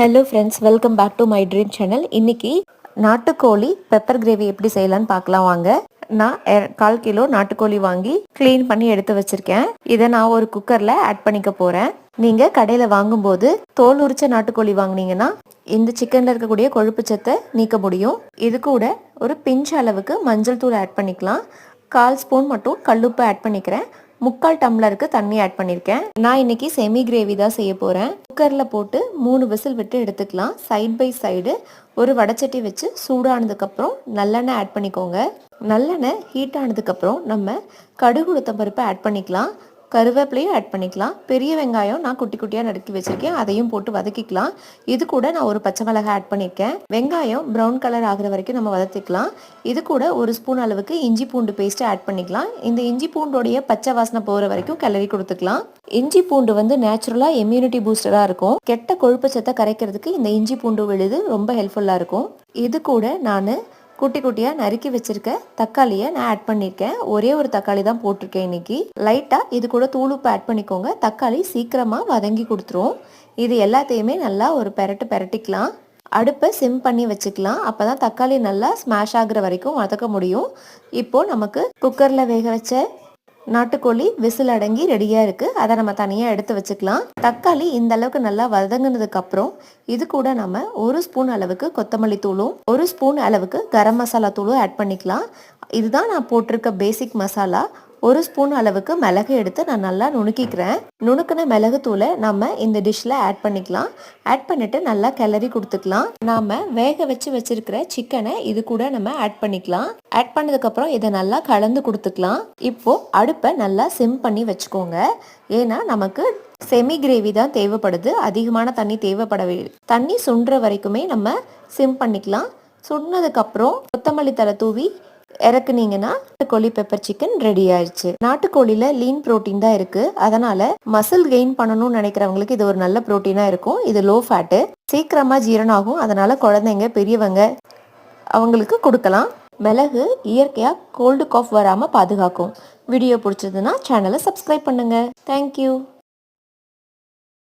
Hello friends, welcome back to my dream channel. இன்னைக்கு நாட்டுக்கோழி pepper gravy எப்படி செய்யலான்னு பார்க்கலாம் வாங்க. நான் 1/4 கிலோ நாட்டுக்கோழி வாங்கி க்ளீன் பண்ணி எடுத்து வச்சிருக்கேன். இதை நான் ஒரு குக்கரில் ஆட் பண்ணிக்க போகிறேன். நீங்கள் கடையில் வாங்கும்போது தோல் உரிச்ச நாட்டுக்கோழி வாங்கினீங்கன்னா இந்த சிக்கனில் இருக்கக்கூடிய கொழுப்பு சத்தை நீக்க முடியும். இது கூட ஒரு பிஞ்ச் அளவுக்கு மஞ்சள் தூள் ஆட் பண்ணிக்கலாம். 1/4 ஸ்பூன் மட்டும் கல்லுப்பு ஆட் பண்ணிக்கிறேன். 3/4 டம்ளருக்கு தண்ணி ஆட் பண்ணியிருக்கேன். நான் இன்னைக்கு செமி கிரேவி தான் செய்ய போகிறேன். குக்கரில் போட்டு 3 விசில் விட்டு எடுத்துக்கலாம். சைட் பை சைடு ஒரு வடைச்சட்டி வச்சு சூடானதுக்கப்புறம் நல்லெண்ணெய் ஆட் பண்ணிக்கோங்க. நல்லெண்ணெய் ஹீட் ஆனதுக்கப்புறம் நம்ம கடுகு உளுத்தம் பருப்பை ஆட் பண்ணிக்கலாம். கருவேப்பிலையும் ஆட் பண்ணிக்கலாம். பெரிய வெங்காயம் நான் குட்டி குட்டியாக நறுக்கி வச்சுருக்கேன், அதையும் போட்டு வதக்கிக்கலாம். இது கூட நான் ஒரு பச்சை மிளகாய் ஆட் பண்ணியிருக்கேன். வெங்காயம் ப்ரௌன் கலர் ஆகிற வரைக்கும் நம்ம வதக்கிக்கலாம். இது கூட 1 ஸ்பூன் அளவுக்கு இஞ்சி பூண்டு பேஸ்ட்டு ஆட் பண்ணிக்கலாம். இந்த இஞ்சி பூண்டோடைய பச்சை வாசனை போகிற வரைக்கும் கிளறி கொடுத்துக்கலாம். இஞ்சி பூண்டு வந்து நேச்சுரலாக இம்யூனிட்டி பூஸ்டராக இருக்கும். கெட்ட கொழுப்பு சத்தை கரைக்கிறதுக்கு இந்த இஞ்சி பூண்டு விழுது ரொம்ப ஹெல்ப்ஃபுல்லாக இருக்கும். இது கூட நான் குட்டி குட்டியாக நறுக்கி வச்சிருக்க தக்காளியை நான் ஆட் பண்ணியிருக்கேன். ஒரே ஒரு தக்காளி தான் போட்டிருக்கேன் இன்னைக்கு. லைட்டாக இது கூட தூளுப்பு ஆட் பண்ணிக்கோங்க. தக்காளி சீக்கிரமாக வதங்கி கொடுத்துரும். இது எல்லாத்தையுமே நல்லா ஒரு பெரட்டிக்கலாம். அடுப்பை சிம் பண்ணி வச்சுக்கலாம். அப்போ தான் தக்காளி நல்லா ஸ்மாஷ் ஆகுற வரைக்கும் வதக்க முடியும். இப்போது நமக்கு குக்கரில் வேக வச்ச நாட்டுக்கோழி விசில் அடங்கி ரெடியாக இருக்குது. அதை நம்ம தனியாக எடுத்து வச்சுக்கலாம். தக்காளி இந்த அளவுக்கு நல்லா வதங்கினதுக்கப்புறம் இது கூட நம்ம 1 ஸ்பூன் அளவுக்கு கொத்தமல்லி தூளும் 1 ஸ்பூன் அளவுக்கு கரம் மசாலா தூளும் ஆட் பண்ணிக்கலாம். இதுதான் நான் போட்டிருக்க பேசிக் மசாலா. 1 ஸ்பூன் அளவுக்கு மிளகு எடுத்து நான் நல்லா நுணுக்கிக்கிறேன். நுணுக்கின மிளகு தூளை நம்ம இந்த டிஷ்ஷில் ஆட் பண்ணிக்கலாம். ஆட் பண்ணிவிட்டு நல்லா கிளறி கொடுத்துக்கலாம். நாம் வேக வச்சிருக்கிற சிக்கனை இது கூட நம்ம ஆட் பண்ணிக்கலாம். ஆட் பண்ணதுக்கப்புறம் இதை நல்லா கலந்து கொடுத்துக்கலாம். இப்போது அடுப்பை நல்லா சிம் பண்ணி வச்சுக்கோங்க. ஏன்னா நமக்கு செமி கிரேவி தான் தேவைப்படுது. அதிகமான தண்ணி தேவைப்படவே தண்ணி சுண்டுற வரைக்குமே நம்ம சிம் பண்ணிக்கலாம். சுண்டினதுக்கப்புறம் கொத்தமல்லி தழை தூவி இறக்குனீங்கன்னா நாட்டுக்கோழி பெப்பர் சிக்கன் ரெடி ஆயிடுச்சு. நாட்டுக்கோழியில லீன் புரோட்டீன் தான் இருக்கு. அதனால மசில் கெயின் பண்ணணும்னு நினைக்கிறவங்களுக்கு இது ஒரு நல்ல புரோட்டீனா இருக்கும். இது லோ ஃபேட்டு, சீக்கிரமா ஜீரணம் ஆகும். அதனால குழந்தைங்க பெரியவங்க அவங்களுக்கு கொடுக்கலாம். மிளகு இயற்கையா கோல்டு காஃப் வராம பாதுகாக்கும். வீடியோ பிடிச்சதுன்னா சேனலை சப்ஸ்கிரைப் பண்ணுங்க. தேங்க்யூ.